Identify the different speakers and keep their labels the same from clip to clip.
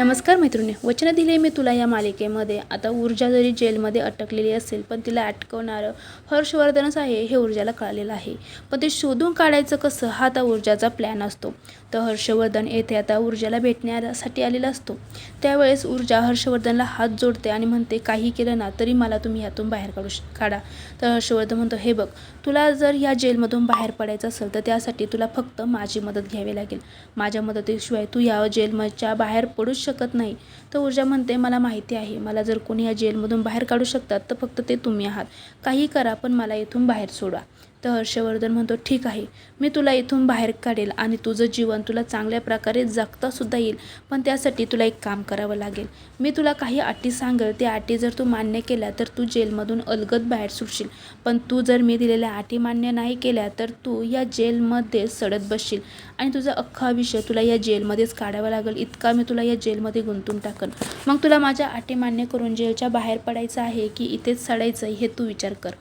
Speaker 1: नमस्कार मैत्रिणी, वचन दिले मी तुला या मालिकेमध्ये आता ऊर्जा जरी जेलमध्ये अटकलेली असेल पण तिला अटकवणारं हर्षवर्धनच आहे हे ऊर्जाला कळलेलं आहे. पण ते शोधून काढायचं कसं हा आता ऊर्जाचा प्लॅन असतो. तर हर्षवर्धन येथे आता ऊर्जाला भेटण्यासाठी आलेला असतो. त्यावेळेस ऊर्जा हर्षवर्धनला हात जोडते आणि म्हणते, काही केलं ना तरी मला तुम्ही यातून बाहेर काढा. तर हर्षवर्धन म्हणतो, हे बघ, तुला जर या जेलमधून बाहेर पडायचं असेल तर त्यासाठी तुला फक्त माझी मदत घ्यावी लागेल. माझ्या मदतीशिवाय तू या जेलच्या बाहेर पडूच शकत नाही. तर ऊर्जा म्हणते, मला माहिती आहे, मला जर कोणी या जेलमधून बाहेर काढू शकतात तर फक्त ते तुम्ही आहात. काही करा पण मला इथून बाहेर सोडा. तर हर्षवर्धन म्हणतो, ठीक आहे, मी तुला इथून बाहेर काढेल आणि तुझं जीवन तुला चांगल्या प्रकारे जगतासुद्धा येईल. पण त्यासाठी तुला एक काम करावं लागेल. मी तुला काही अटी सांगेल, त्या अटी जर तू मान्य केल्या तर तू जेलमधून अलगद बाहेर सुटशील. पण तू जर मी दिलेल्या अटी मान्य नाही केल्या तर तू या जेलमध्ये सडत बसशील आणि तुझं अख्खं आयुष्य तुला या जेलमध्येच काढावं लागेल. इतका मी तुला या जेलमध्ये गुंतून टाकन. मग तुला माझ्या अटी मान्य करून जेलच्या बाहेर पडायचं आहे की इथेच सडायचं हे तू विचार कर.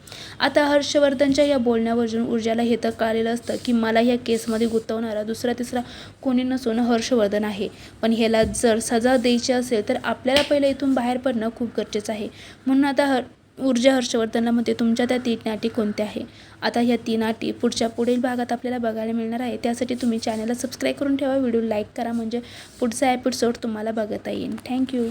Speaker 1: आता हर्षवर्धनच्या या बोलण्यावरून ऊर्जाला हे तर कळलेलं असतं की मला या केसमध्ये गुंतवणारा दुसरा तिसरा कोणी नसून हर्षवर्धन आहे. पण ह्याला जर सजा द्यायची असेल तर आपल्याला पहिलं इथून बाहेर पडणं खूप गरजेचं आहे. म्हणून आता ऊर्जा हर्षवर्धनला म्हणते, तुमच्या त्या 3 अटी कोणत्या आहे. आता ह्या 3 अटी पुढील भागात आपल्याला बघायला मिळणार आहे. त्यासाठी तुम्ही चॅनलला सबस्क्राईब करून ठेवा, व्हिडिओ लाईक करा, म्हणजे पुढचा एपिसोड तुम्हाला बघता येईल. थँक्यू.